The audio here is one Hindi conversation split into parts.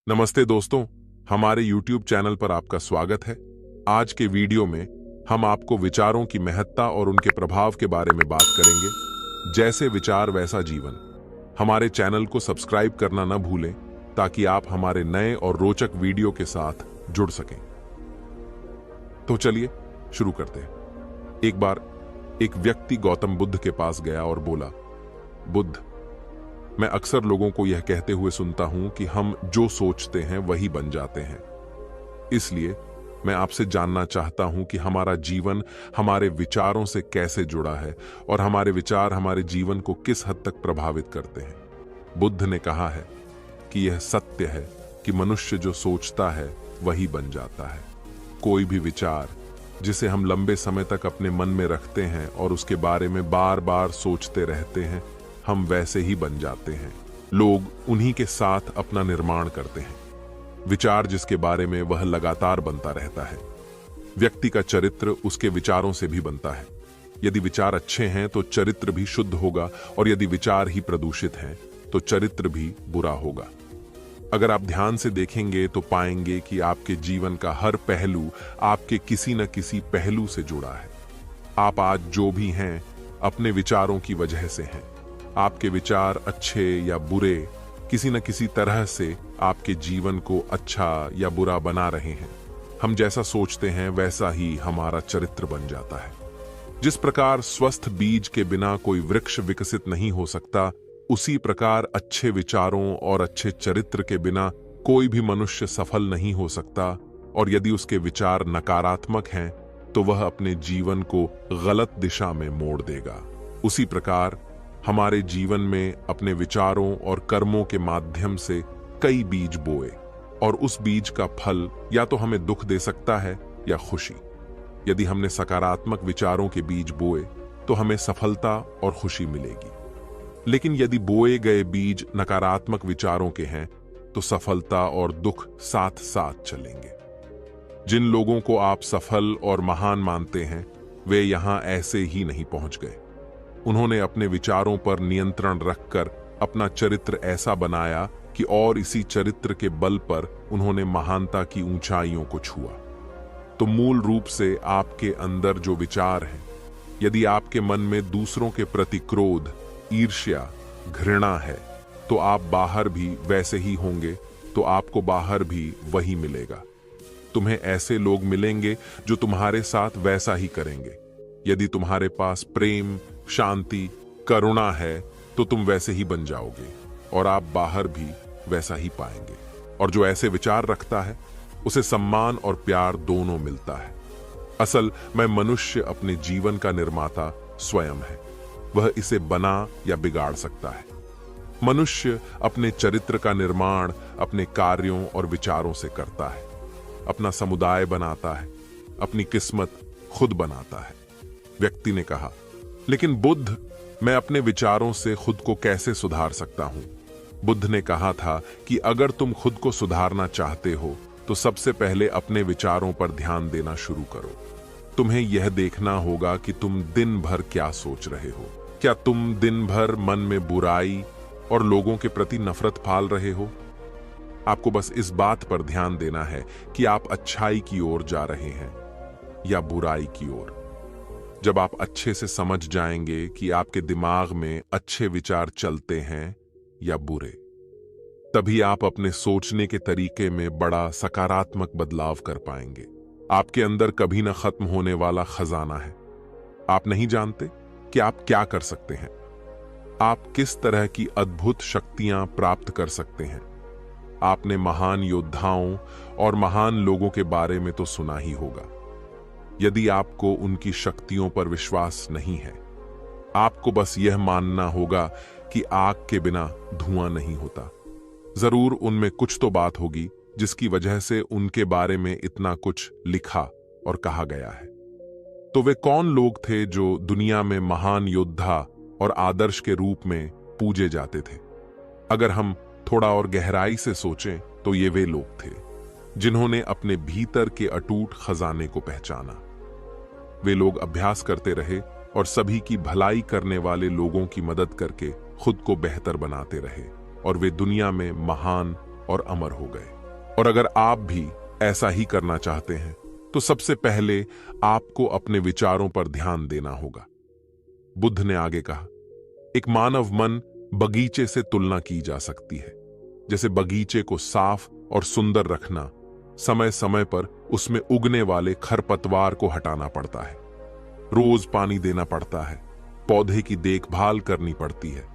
नमस्ते दोस्तों, हमारे YouTube चैनल पर आपका स्वागत है। आज के वीडियो में हम आपको विचारों की महत्ता और उनके प्रभाव के बारे में बात करेंगे। जैसे विचार वैसा जीवन। हमारे चैनल को सब्सक्राइब करना न भूलें ताकि आप हमारे नए और रोचक वीडियो के साथ जुड़ सकें। तो चलिए शुरू करते हैं। एक बार एक व्यक्ति गौतम बुद्ध के पास गया और बोला, बुद्ध, मैं अक्सर लोगों को यह कहते हुए सुनता हूं कि हम जो सोचते हैं वही बन जाते हैं। इसलिए मैं आपसे जानना चाहता हूं कि हमारा जीवन हमारे विचारों से कैसे जुड़ा है और हमारे विचार हमारे जीवन को किस हद तक प्रभावित करते हैं। बुद्ध ने कहा है कि यह सत्य है कि मनुष्य जो सोचता है वही बन जाता है। कोई भी विचार जिसे हम लंबे समय तक अपने मन में रखते हैं और उसके बारे में बार बार सोचते रहते हैं, हम वैसे ही बन जाते हैं। लोग उन्हीं के साथ अपना निर्माण करते हैं। विचार जिसके बारे में वह लगातार बनता रहता है। व्यक्ति का चरित्र उसके विचारों से भी बनता है। यदि विचार अच्छे हैं तो चरित्र भी शुद्ध होगा, और यदि विचार ही प्रदूषित हैं तो चरित्र भी बुरा होगा। अगर आप ध्यान से देखेंगे तो पाएंगे कि आपके जीवन का हर पहलू आपके किसी न किसी पहलू से जुड़ा है। आप आज जो भी हैं अपने विचारों की वजह से हैं। आपके विचार अच्छे या बुरे किसी न किसी तरह से आपके जीवन को अच्छा या बुरा बना रहे हैं। हम जैसा सोचते हैं वैसा ही हमारा चरित्र बन जाता है। जिस प्रकार स्वस्थ बीज के बिना कोई वृक्ष विकसित नहीं हो सकता, उसी प्रकार अच्छे विचारों और अच्छे चरित्र के बिना कोई भी मनुष्य सफल नहीं हो सकता। और यदि उसके विचार नकारात्मक हैं तो वह अपने जीवन को गलत दिशा में मोड़ देगा। उसी प्रकार हमारे जीवन में अपने विचारों और कर्मों के माध्यम से कई बीज बोए, और उस बीज का फल या तो हमें दुख दे सकता है या खुशी। यदि हमने सकारात्मक विचारों के बीज बोए तो हमें सफलता और खुशी मिलेगी। लेकिन यदि बोए गए बीज नकारात्मक विचारों के हैं तो सफलता और दुख साथ साथ चलेंगे। जिन लोगों को आप सफल और महान मानते हैं वे यहां ऐसे ही नहीं पहुंच गए। उन्होंने अपने विचारों पर नियंत्रण रखकर अपना चरित्र ऐसा बनाया कि और इसी चरित्र के बल पर उन्होंने महानता की ऊंचाइयों को छुआ। तो मूल रूप से आपके अंदर जो विचार हैं, यदि आपके मन में दूसरों के प्रति क्रोध, ईर्ष्या, घृणा है तो आप बाहर भी वैसे ही होंगे, तो आपको बाहर भी वही मिलेगा। तुम्हें ऐसे लोग मिलेंगे जो तुम्हारे साथ वैसा ही करेंगे। यदि तुम्हारे पास प्रेम, शांति, करुणा है तो तुम वैसे ही बन जाओगे और आप बाहर भी वैसा ही पाएंगे। और जो ऐसे विचार रखता है उसे सम्मान और प्यार दोनों मिलता है। असल में मनुष्य अपने जीवन का निर्माता स्वयं है। वह इसे बना या बिगाड़ सकता है। मनुष्य अपने चरित्र का निर्माण अपने कार्यों और विचारों से करता है। अपना समुदाय बनाता है, अपनी किस्मत खुद बनाता है। व्यक्ति ने कहा, लेकिन बुद्ध, मैं अपने विचारों से खुद को कैसे सुधार सकता हूं? बुद्ध ने कहा था कि अगर तुम खुद को सुधारना चाहते हो तो सबसे पहले अपने विचारों पर ध्यान देना शुरू करो। तुम्हें यह देखना होगा कि तुम दिन भर क्या सोच रहे हो। क्या तुम दिन भर मन में बुराई और लोगों के प्रति नफरत पाल रहे हो? आपको बस इस बात पर ध्यान देना है कि आप अच्छाई की ओर जा रहे हैं या बुराई की ओर। जब आप अच्छे से समझ जाएंगे कि आपके दिमाग में अच्छे विचार चलते हैं या बुरे, तभी आप अपने सोचने के तरीके में बड़ा सकारात्मक बदलाव कर पाएंगे। आपके अंदर कभी न खत्म होने वाला खजाना है। आप नहीं जानते कि आप क्या कर सकते हैं। आप किस तरह की अद्भुत शक्तियां प्राप्त कर सकते हैं। आपने महान योद्धाओं और महान लोगों के बारे में तो सुना ही होगा। यदि आपको उनकी शक्तियों पर विश्वास नहीं है, आपको बस यह मानना होगा कि आग के बिना धुआं नहीं होता। जरूर उनमें कुछ तो बात होगी जिसकी वजह से उनके बारे में इतना कुछ लिखा और कहा गया है। तो वे कौन लोग थे जो दुनिया में महान योद्धा और आदर्श के रूप में पूजे जाते थे? अगर हम थोड़ा और गहराई से सोचें तो ये वे लोग थे जिन्होंने अपने भीतर के अटूट खजाने को पहचाना। वे लोग अभ्यास करते रहे और सभी की भलाई करने वाले लोगों की मदद करके खुद को बेहतर बनाते रहे, और वे दुनिया में महान और अमर हो गए। और अगर आप भी ऐसा ही करना चाहते हैं तो सबसे पहले आपको अपने विचारों पर ध्यान देना होगा। बुद्ध ने आगे कहा, एक मानव मन बगीचे से तुलना की जा सकती है। जैसे बगीचे को साफ और सुंदर रखना, समय समय पर उसमें उगने वाले खरपतवार को हटाना पड़ता है, रोज पानी देना पड़ता है, पौधे की देखभाल करनी पड़ती है।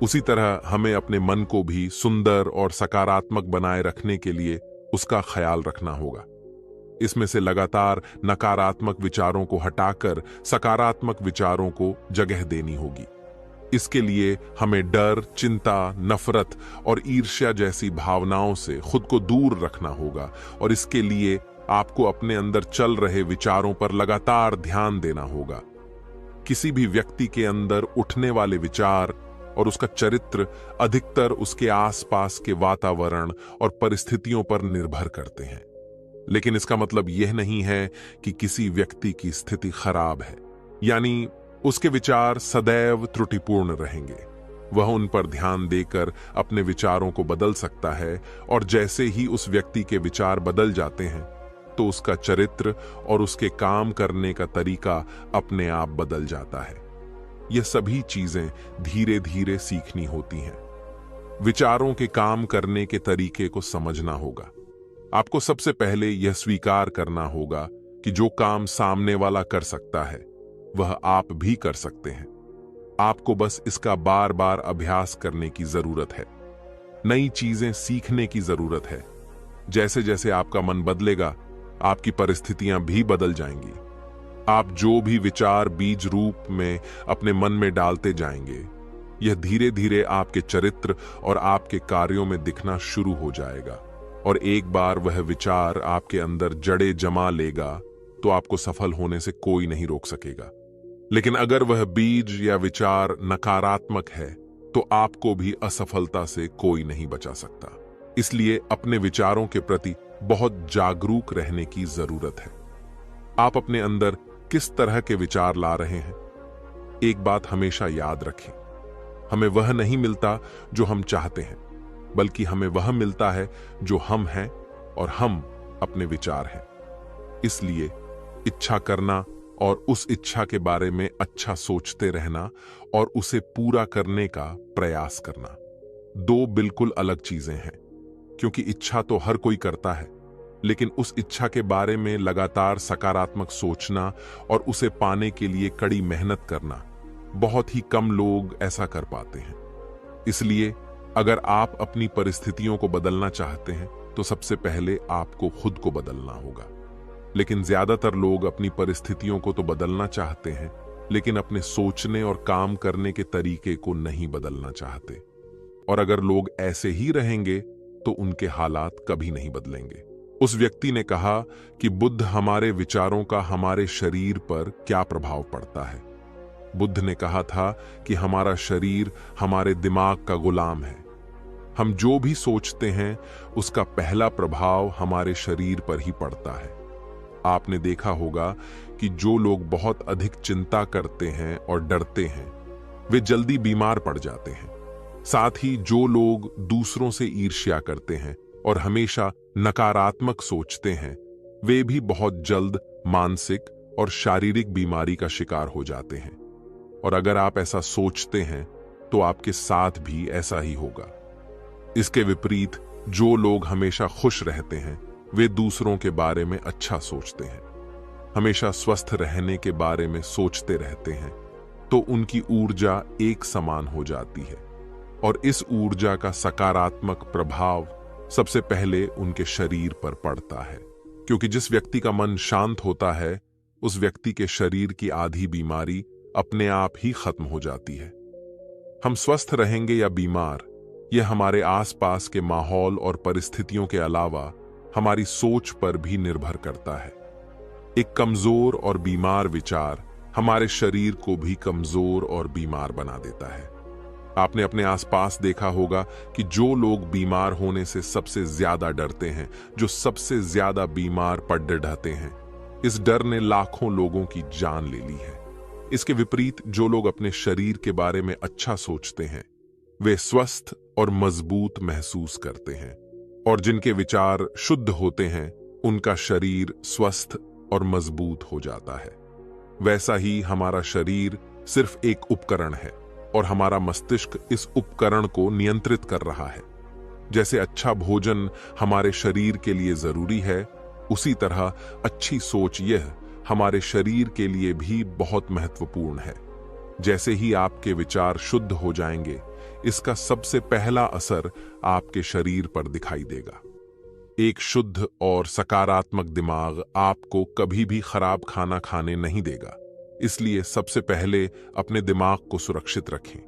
उसी तरह हमें अपने मन को भी सुंदर और सकारात्मक बनाए रखने के लिए उसका ख्याल रखना होगा। इसमें से लगातार नकारात्मक विचारों को हटाकर सकारात्मक विचारों को जगह देनी होगी। इसके लिए हमें डर, चिंता, नफरत और ईर्ष्या जैसी भावनाओं से खुद को दूर रखना होगा। और इसके लिए आपको अपने अंदर चल रहे विचारों पर लगातार ध्यान देना होगा। किसी भी व्यक्ति के अंदर उठने वाले विचार और उसका चरित्र अधिकतर उसके आसपास के वातावरण और परिस्थितियों पर निर्भर करते हैं। लेकिन इसका मतलब यह नहीं है कि किसी व्यक्ति की स्थिति खराब है, यानी उसके विचार सदैव त्रुटिपूर्ण रहेंगे। वह उन पर ध्यान देकर अपने विचारों को बदल सकता है, और जैसे ही उस व्यक्ति के विचार बदल जाते हैं तो उसका चरित्र और उसके काम करने का तरीका अपने आप बदल जाता है। यह सभी चीजें धीरे धीरे सीखनी होती हैं। विचारों के काम करने के तरीके को समझना होगा। आपको सबसे पहले यह स्वीकार करना होगा कि जो काम सामने वाला कर सकता है वह आप भी कर सकते हैं। आपको बस इसका बार बार अभ्यास करने की जरूरत है। नई चीजें सीखने की जरूरत है। जैसे जैसे आपका मन बदलेगा, आपकी परिस्थितियां भी बदल जाएंगी। आप जो भी विचार बीज रूप में अपने मन में डालते जाएंगे, यह धीरे धीरे आपके चरित्र और आपके कार्यों में दिखना शुरू हो जाएगा। और एक बार वह विचार आपके अंदर जड़ें जमा लेगा तो आपको सफल होने से कोई नहीं रोक सकेगा। लेकिन अगर वह बीज या विचार नकारात्मक है तो आपको भी असफलता से कोई नहीं बचा सकता। इसलिए अपने विचारों के प्रति बहुत जागरूक रहने की जरूरत है। आप अपने अंदर किस तरह के विचार ला रहे हैं? एक बात हमेशा याद रखें, हमें वह नहीं मिलता जो हम चाहते हैं, बल्कि हमें वह मिलता है जो हम हैं और हम अपने विचार हैं। इसलिए इच्छा करना और उस इच्छा के बारे में अच्छा सोचते रहना और उसे पूरा करने का प्रयास करना दो बिल्कुल अलग चीजें हैं। क्योंकि इच्छा तो हर कोई करता है, लेकिन उस इच्छा के बारे में लगातार सकारात्मक सोचना और उसे पाने के लिए कड़ी मेहनत करना, बहुत ही कम लोग ऐसा कर पाते हैं। इसलिए अगर आप अपनी परिस्थितियों को बदलना चाहते हैं तो सबसे पहले आपको खुद को बदलना होगा। लेकिन ज्यादातर लोग अपनी परिस्थितियों को तो बदलना चाहते हैं, लेकिन अपने सोचने और काम करने के तरीके को नहीं बदलना चाहते। और अगर लोग ऐसे ही रहेंगे तो उनके हालात कभी नहीं बदलेंगे। उस व्यक्ति ने कहा कि बुद्ध, हमारे विचारों का हमारे शरीर पर क्या प्रभाव पड़ता है? बुद्ध ने कहा था कि हमारा शरीर हमारे दिमाग का गुलाम है। हम जो भी सोचते हैं उसका पहला प्रभाव हमारे शरीर पर ही पड़ता है। आपने देखा होगा कि जो लोग बहुत अधिक चिंता करते हैं और डरते हैं, वे जल्दी बीमार पड़ जाते हैं। साथ ही जो लोग दूसरों से ईर्ष्या करते हैं और हमेशा नकारात्मक सोचते हैं, वे भी बहुत जल्द मानसिक और शारीरिक बीमारी का शिकार हो जाते हैं। और अगर आप ऐसा सोचते हैं तो आपके साथ भी ऐसा ही होगा। इसके विपरीत जो लोग हमेशा खुश रहते हैं, वे दूसरों के बारे में अच्छा सोचते हैं, हमेशा स्वस्थ रहने के बारे में सोचते रहते हैं, तो उनकी ऊर्जा एक समान हो जाती है। और इस ऊर्जा का सकारात्मक प्रभाव सबसे पहले उनके शरीर पर पड़ता है। क्योंकि जिस व्यक्ति का मन शांत होता है, उस व्यक्ति के शरीर की आधी बीमारी अपने आप ही खत्म हो जाती है। हम स्वस्थ रहेंगे या बीमार, यह हमारे आसपास के माहौल और परिस्थितियों के अलावा हमारी सोच पर भी निर्भर करता है। एक कमजोर और बीमार विचार हमारे शरीर को भी कमजोर और बीमार बना देता है। आपने अपने आसपास देखा होगा कि जो लोग बीमार होने से सबसे ज्यादा डरते हैं, जो सबसे ज्यादा बीमार पड़ ढहते हैं, इस डर ने लाखों लोगों की जान ले ली है। इसके विपरीत जो लोग अपने शरीर के बारे में अच्छा सोचते हैं, वे स्वस्थ और मजबूत महसूस करते हैं। और जिनके विचार शुद्ध होते हैं उनका शरीर स्वस्थ और मजबूत हो जाता है। वैसा ही हमारा शरीर सिर्फ एक उपकरण है और हमारा मस्तिष्क इस उपकरण को नियंत्रित कर रहा है। जैसे अच्छा भोजन हमारे शरीर के लिए जरूरी है, उसी तरह अच्छी सोच यह हमारे शरीर के लिए भी बहुत महत्वपूर्ण है। जैसे ही आपके विचार शुद्ध हो जाएंगे, इसका सबसे पहला असर आपके शरीर पर दिखाई देगा। एक शुद्ध और सकारात्मक दिमाग आपको कभी भी खराब खाना खाने नहीं देगा। इसलिए सबसे पहले अपने दिमाग को सुरक्षित रखें,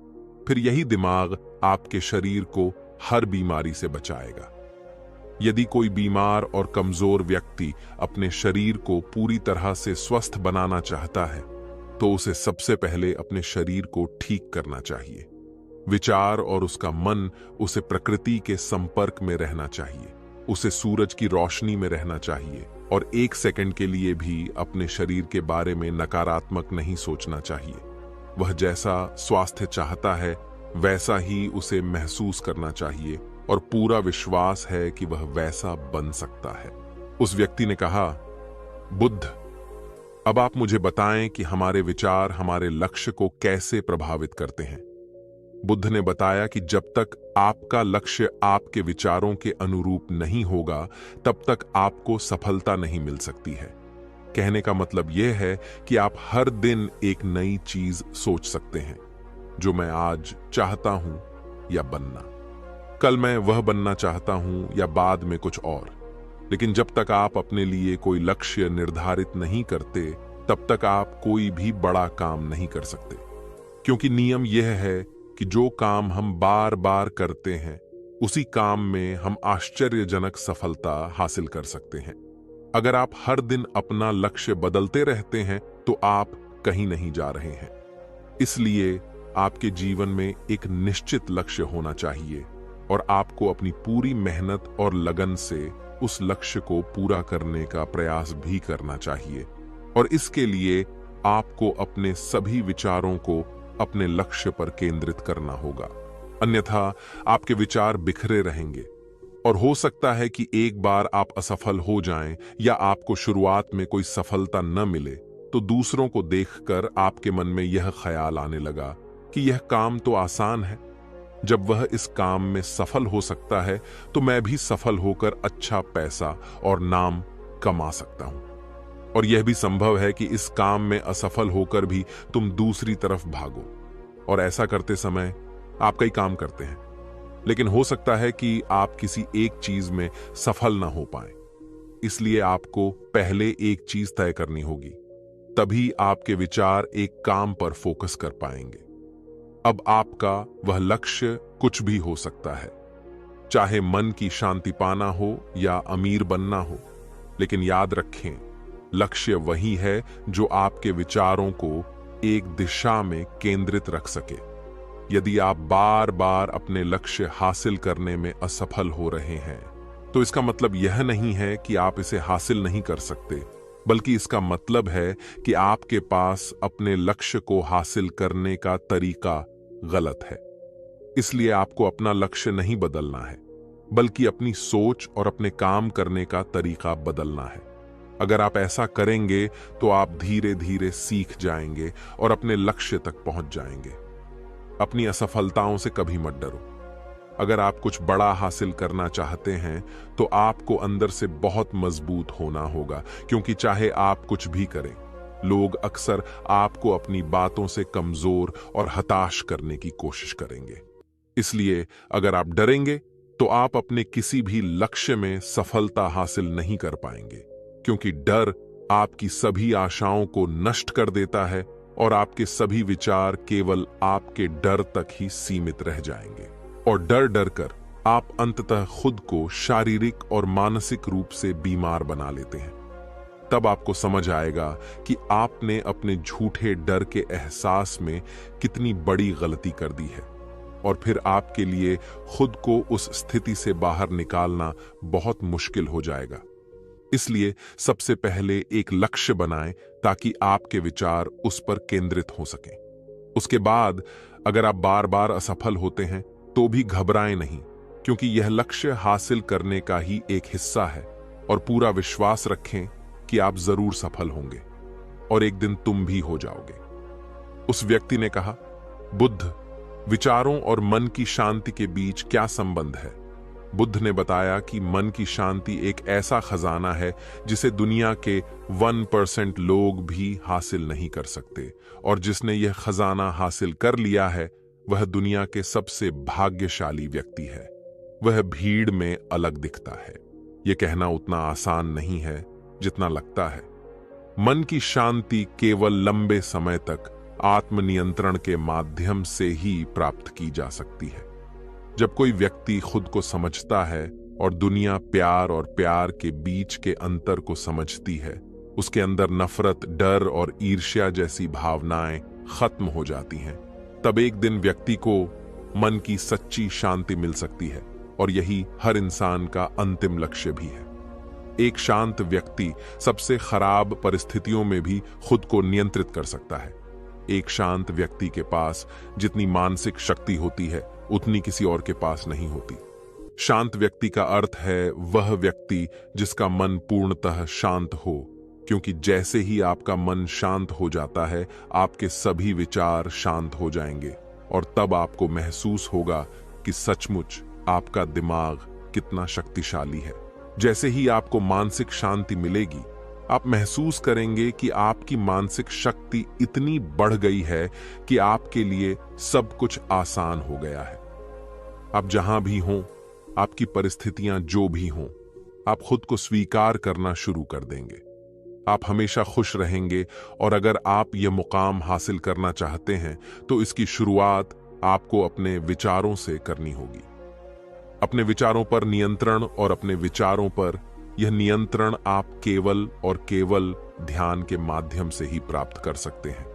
फिर यही दिमाग आपके शरीर को हर बीमारी से बचाएगा। यदि कोई बीमार और कमजोर व्यक्ति अपने शरीर को पूरी तरह से स्वस्थ बनाना चाहता है, तो उसे सबसे पहले अपने शरीर को ठीक करना चाहिए। विचार और उसका मन उसे प्रकृति के संपर्क में रहना चाहिए, उसे सूरज की रोशनी में रहना चाहिए और एक सेकंड के लिए भी अपने शरीर के बारे में नकारात्मक नहीं सोचना चाहिए। वह जैसा स्वास्थ्य चाहता है वैसा ही उसे महसूस करना चाहिए और पूरा विश्वास है कि वह वैसा बन सकता है। उस व्यक्ति ने कहा, बुद्ध, अब आप मुझे बताएं कि हमारे विचार हमारे लक्ष्य को कैसे प्रभावित करते हैं। बुद्ध ने बताया कि जब तक आपका लक्ष्य आपके विचारों के अनुरूप नहीं होगा, तब तक आपको सफलता नहीं मिल सकती है। कहने का मतलब यह है कि आप हर दिन एक नई चीज सोच सकते हैं, जो मैं आज चाहता हूं या बनना, कल मैं वह बनना चाहता हूं या बाद में कुछ और। लेकिन जब तक आप अपने लिए कोई लक्ष्य निर्धारित नहीं करते, तब तक आप कोई भी बड़ा काम नहीं कर सकते। क्योंकि नियम यह है कि जो काम हम बार बार करते हैं, उसी काम में हम आश्चर्यजनक सफलता हासिल कर सकते हैं। अगर आप हर दिन अपना लक्ष्य बदलते रहते हैं, तो आप कहीं नहीं जा रहे हैं। इसलिए आपके जीवन में एक निश्चित लक्ष्य होना चाहिए और आपको अपनी पूरी मेहनत और लगन से उस लक्ष्य को पूरा करने का प्रयास भी करना चाहिए। और इसके लिए आपको अपने सभी विचारों को अपने लक्ष्य पर केंद्रित करना होगा, अन्यथा आपके विचार बिखरे रहेंगे और हो सकता है कि एक बार आप असफल हो जाएं या आपको शुरुआत में कोई सफलता न मिले, तो दूसरों को देखकर आपके मन में यह ख्याल आने लगा कि यह काम तो आसान है, जब वह इस काम में सफल हो सकता है तो मैं भी सफल होकर अच्छा पैसा और नाम कमा सकता हूं। और यह भी संभव है कि इस काम में असफल होकर भी तुम दूसरी तरफ भागो और ऐसा करते समय आप कई काम करते हैं, लेकिन हो सकता है कि आप किसी एक चीज में सफल ना हो पाए। इसलिए आपको पहले एक चीज तय करनी होगी, तभी आपके विचार एक काम पर फोकस कर पाएंगे। अब आपका वह लक्ष्य कुछ भी हो सकता है, चाहे मन की शांति पाना हो या अमीर बनना हो, लेकिन याद रखें, लक्ष्य वही है जो आपके विचारों को एक दिशा में केंद्रित रख सके। यदि आप बार बार अपने लक्ष्य हासिल करने में असफल हो रहे हैं, तो इसका मतलब यह नहीं है कि आप इसे हासिल नहीं कर सकते, बल्कि इसका मतलब है कि आपके पास अपने लक्ष्य को हासिल करने का तरीका गलत है। इसलिए आपको अपना लक्ष्य नहीं बदलना है, बल्कि अपनी सोच और अपने काम करने का तरीका बदलना है। अगर आप ऐसा करेंगे तो आप धीरे धीरे सीख जाएंगे और अपने लक्ष्य तक पहुंच जाएंगे। अपनी असफलताओं से कभी मत डरो। अगर आप कुछ बड़ा हासिल करना चाहते हैं, तो आपको अंदर से बहुत मजबूत होना होगा, क्योंकि चाहे आप कुछ भी करें, लोग अक्सर आपको अपनी बातों से कमजोर और हताश करने की कोशिश करेंगे। इसलिए अगर आप डरेंगे, तो आप अपने किसी भी लक्ष्य में सफलता हासिल नहीं कर पाएंगे, क्योंकि डर आपकी सभी आशाओं को नष्ट कर देता है और आपके सभी विचार केवल आपके डर तक ही सीमित रह जाएंगे। और डर डर कर आप अंततः खुद को शारीरिक और मानसिक रूप से बीमार बना लेते हैं। तब आपको समझ आएगा कि आपने अपने झूठे डर के एहसास में कितनी बड़ी गलती कर दी है, और फिर आपके लिए खुद को उस स्थिति से बाहर निकालना बहुत मुश्किल हो जाएगा। इसलिए सबसे पहले एक लक्ष्य बनाएं ताकि आपके विचार उस पर केंद्रित हो सकें। उसके बाद अगर आप बार बार असफल होते हैं तो भी घबराएं नहीं, क्योंकि यह लक्ष्य हासिल करने का ही एक हिस्सा है और पूरा विश्वास रखें कि आप जरूर सफल होंगे और एक दिन तुम भी हो जाओगे। उस व्यक्ति ने कहा, बुद्ध, विचारों और मन की शांति के बीच क्या संबंध है? बुद्ध ने बताया कि मन की शांति एक ऐसा खजाना है जिसे दुनिया के 1% लोग भी हासिल नहीं कर सकते, और जिसने यह खजाना हासिल कर लिया है वह दुनिया के सबसे भाग्यशाली व्यक्ति है। वह भीड़ में अलग दिखता है। यह कहना उतना आसान नहीं है जितना लगता है। मन की शांति केवल लंबे समय तक आत्मनियंत्रण के माध्यम से ही प्राप्त की जा सकती है। जब कोई व्यक्ति खुद को समझता है और दुनिया प्यार और प्यार के बीच के अंतर को समझती है, उसके अंदर नफरत, डर और ईर्ष्या जैसी भावनाएं खत्म हो जाती हैं। तब एक दिन व्यक्ति को मन की सच्ची शांति मिल सकती है, और यही हर इंसान का अंतिम लक्ष्य भी है। एक शांत व्यक्ति सबसे खराब परिस्थितियों में भी खुद को नियंत्रित कर सकता है। एक शांत व्यक्ति के पास जितनी मानसिक शक्ति होती है उतनी किसी और के पास नहीं होती। शांत व्यक्ति का अर्थ है वह व्यक्ति जिसका मन पूर्णतः शांत हो, क्योंकि जैसे ही आपका मन शांत हो जाता है आपके सभी विचार शांत हो जाएंगे, और तब आपको महसूस होगा कि सचमुच आपका दिमाग कितना शक्तिशाली है। जैसे ही आपको मानसिक शांति मिलेगी, आप महसूस करेंगे कि आपकी मानसिक शक्ति इतनी बढ़ गई है कि आपके लिए सब कुछ आसान हो गया है। आप जहां भी हों, आपकी परिस्थितियां जो भी हों, आप खुद को स्वीकार करना शुरू कर देंगे। आप हमेशा खुश रहेंगे, और अगर आप यह मुकाम हासिल करना चाहते हैं तो इसकी शुरुआत आपको अपने विचारों से करनी होगी। अपने विचारों पर नियंत्रण, और अपने विचारों पर यह नियंत्रण आप केवल और केवल ध्यान के माध्यम से ही प्राप्त कर सकते हैं।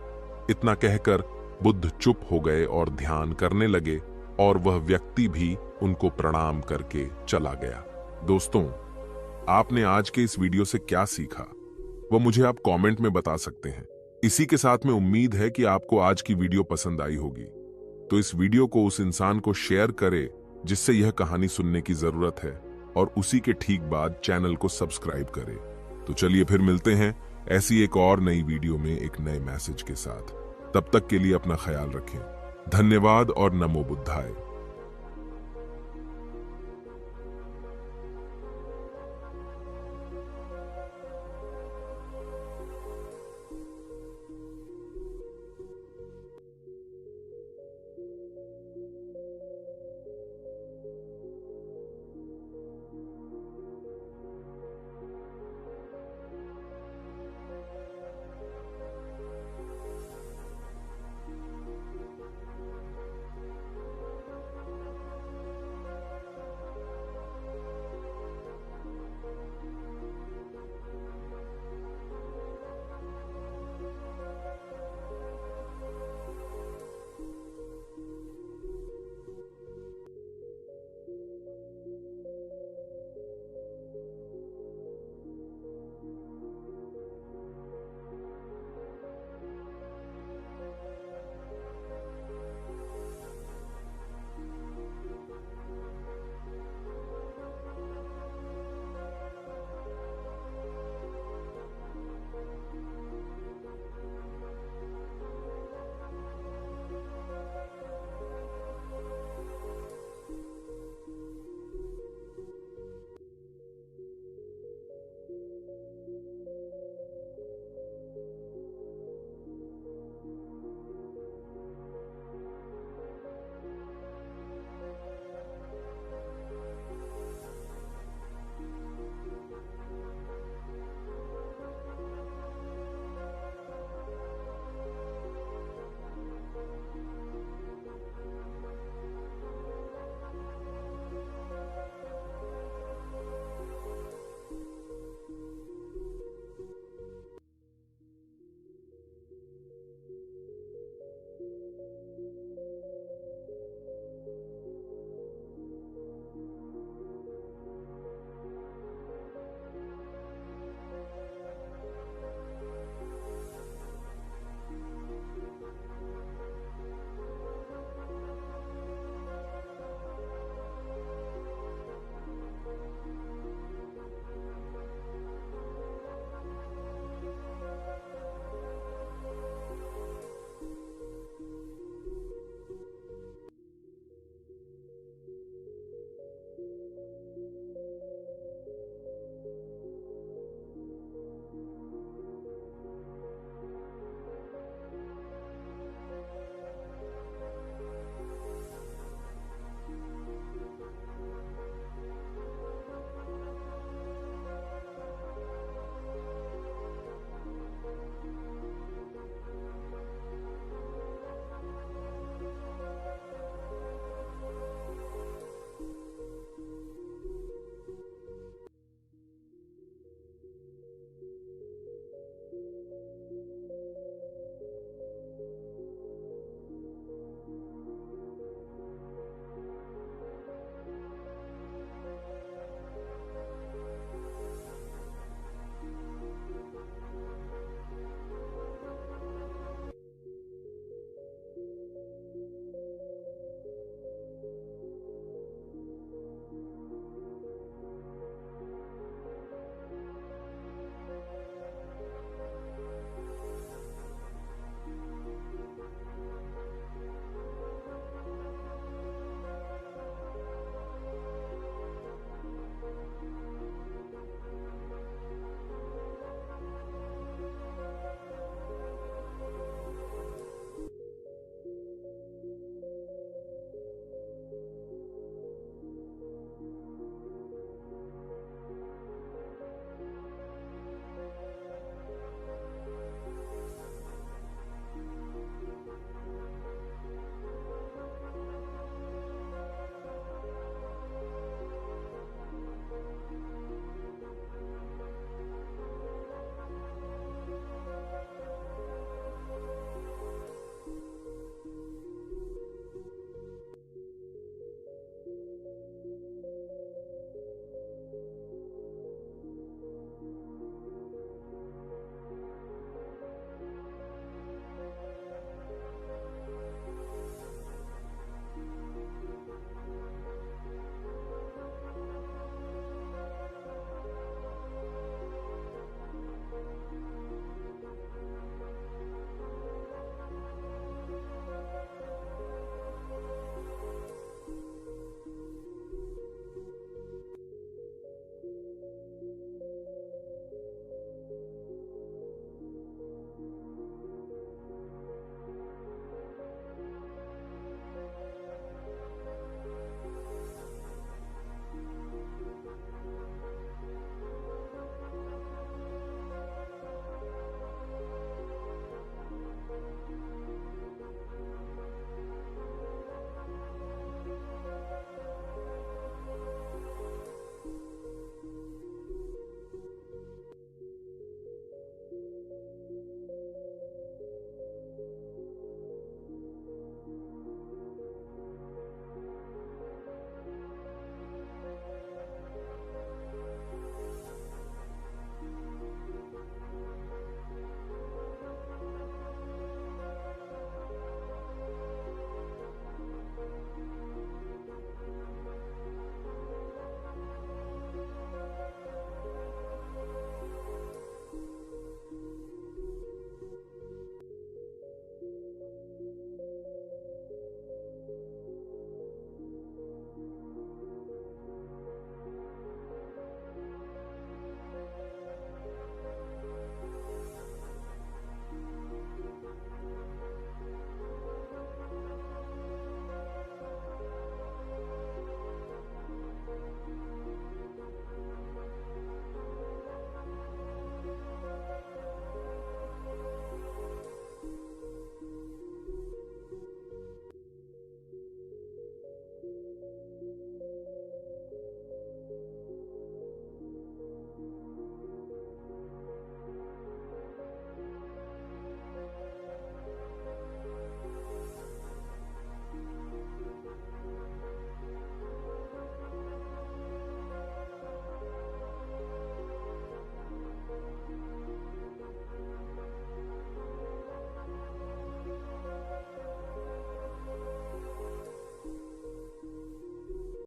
इतना कहकर बुद्ध चुप हो गए और ध्यान करने लगे, और वह व्यक्ति भी उनको प्रणाम करके चला गया। दोस्तों, आपने आज के इस वीडियो से क्या सीखा वह मुझे आप कमेंट में बता सकते हैं। इसी के साथ में उम्मीद है कि आपको आज की वीडियो पसंद आई होगी, तो इस वीडियो को उस इंसान को शेयर करें जिससे यह कहानी सुनने की जरूरत है, और उसी के ठीक बाद चैनल को सब्सक्राइब करें। तो चलिए फिर मिलते हैं ऐसी एक और नई वीडियो में एक नए मैसेज के साथ। तब तक के लिए अपना ख्याल रखें। धन्यवाद और नमो बुद्धाय।